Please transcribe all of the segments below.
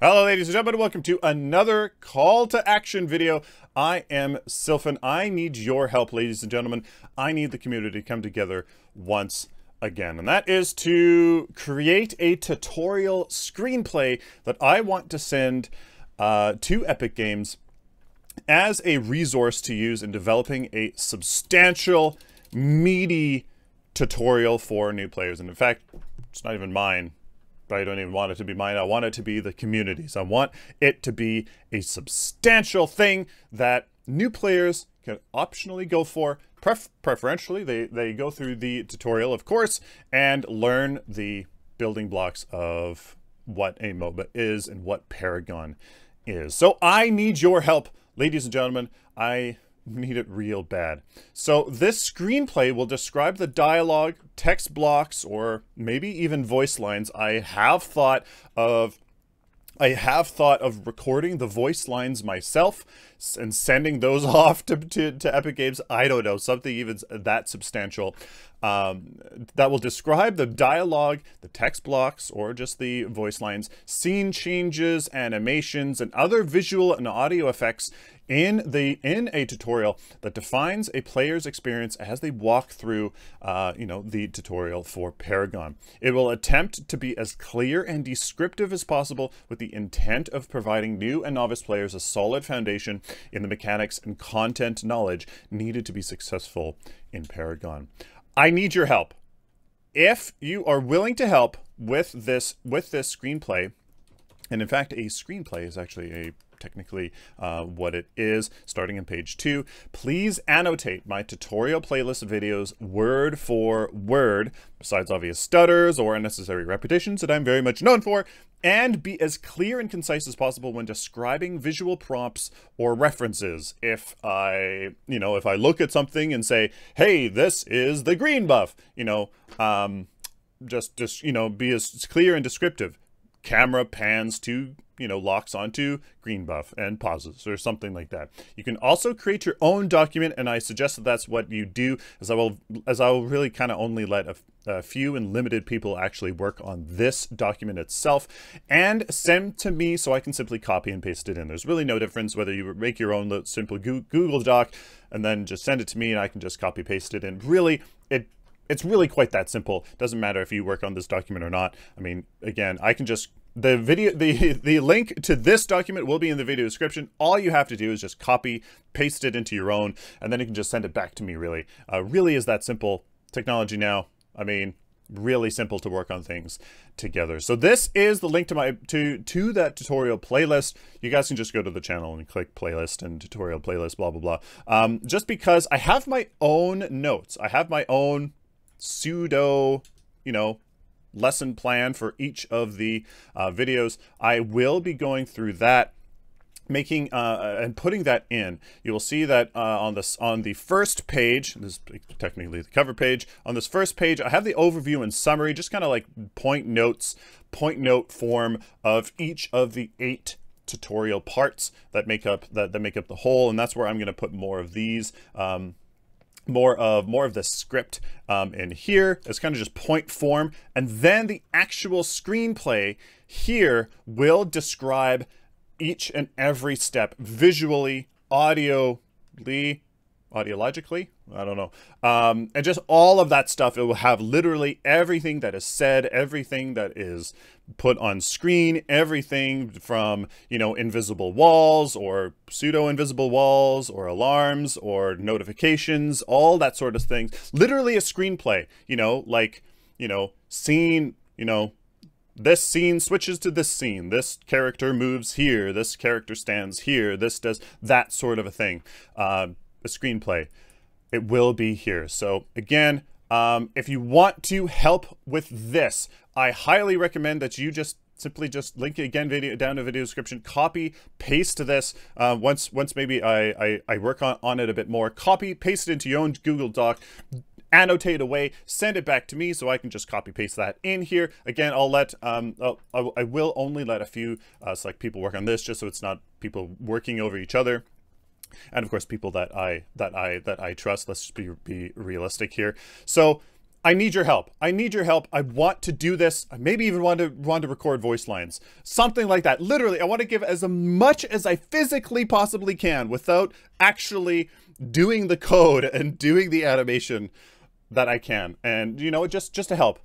Hello ladies and gentlemen, welcome to another call to action video. I am Sylphin. I need your help, ladies and gentlemen. I need the community to come together once again, and that is to create a tutorial screenplay that I want to send to Epic Games as a resource to use in developing a substantial, meaty tutorial for new players. And in fact, it's not even mine. But I don't even want it to be mine. I want it to be the community's. I want it to be a substantial thing that new players can optionally go for. Preferentially, they go through the tutorial, of course, and learn the building blocks of what a MOBA is and what Paragon is. So I need your help, ladies and gentlemen. I need it real bad. So this screenplay will describe the dialogue, text blocks, or maybe even voice lines. I have thought of recording the voice lines myself and sending those off to Epic Games. I don't know, something even that substantial that will describe the dialogue, the text blocks, or just the voice lines, scene changes, animations, and other visual and audio effects in a tutorial that defines a player's experience as they walk through the tutorial for Paragon. It will attempt to be as clear and descriptive as possible with the intent of providing new and novice players a solid foundation in the mechanics and content knowledge needed to be successful in Paragon. I need your help. If you are willing to help with this screenplay, and in fact a screenplay is actually technically what it is, starting in page 2. Please annotate my tutorial playlist videos word for word, besides obvious stutters or unnecessary repetitions that I'm very much known for, and be as clear and concise as possible when describing visual prompts or references. If I look at something and say, hey, this is the green buff, just be as clear and descriptive. Camera pans to, locks onto green buff and pauses or something like that. You can also create your own document, and I suggest that that's what you do, as I will really kind of only let a few and limited people actually work on this document itself, and send to me so I can simply copy and paste it in. There's really no difference whether you make your own simple Google Doc and then just send it to me and I can just copy paste it in. Really, it's really quite that simple. Doesn't matter if you work on this document or not. I mean, again, I can just, the link to this document will be in the video description. All you have to do is just copy, paste it into your own, and then you can just send it back to me, really. Really is that simple. Technology now, I mean, really simple to work on things together. So this is the link to my to that tutorial playlist. You guys can just go to the channel and click playlist and tutorial playlist, blah blah blah. Just because I have my own notes, I have my own pseudo, lesson plan for each of the videos. I will be going through that, making and putting that in. You will see that on the first page, this is technically the cover page. On this first page, I have the overview and summary, just kind of like point note form of each of the 8 tutorial parts that make up the whole, and that's where I'm going to put more of these. More of the script in here. It's kind of just point form, and then the actual screenplay here will describe each and every step visually, audiologically, I don't know, and just all of that stuff. It will have literally everything that is said, everything that is put on screen, everything from, invisible walls or pseudo invisible walls or alarms or notifications, all that sort of thing. Literally a screenplay, scene, this scene switches to this scene, this character moves here, this character stands here, this does that sort of a thing. A screenplay, it will be here. So again, if you want to help with this, I highly recommend that you simply link it again down to video description, copy paste this. Once maybe I work on it a bit more, copy paste it into your own Google Doc, annotate away, send it back to me so I can just copy paste that in here. Again, I'll let I will only let a few select people work on this, just so it's not people working over each other. And of course, people that I trust. Let's just be realistic here. So I need your help. I need your help. I want to do this. I maybe even want to record voice lines. Something like that. Literally, I want to give as much as I physically possibly can without actually doing the code and doing the animation that I can. And you know, just to help.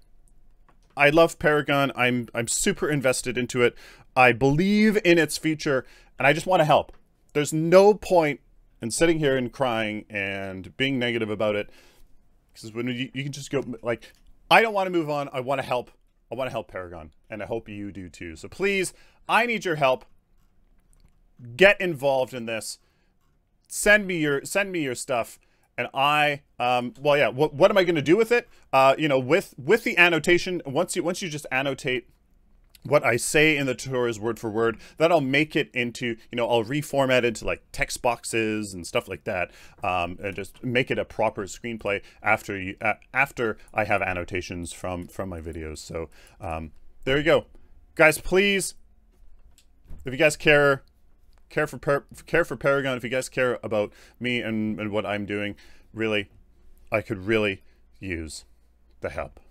I love Paragon. I'm super invested into it. I believe in its future, and I just want to help. There's no point in sitting here and crying and being negative about it. Because when you can just go, like, I don't want to move on. I want to help. I want to help Paragon, and I hope you do too. So please, I need your help. Get involved in this. Send me your stuff, and I well, yeah. What am I going to do with it? You know, with the annotation. Once you just annotate what I say in the tutorials word for word, that I'll make it into, you know, I'll reformat it into like text boxes and stuff like that, and just make it a proper screenplay after I have annotations from my videos. So there you go, guys. Please, if you guys care for Paragon, if you guys care about me and what I'm doing, really, I could really use the help.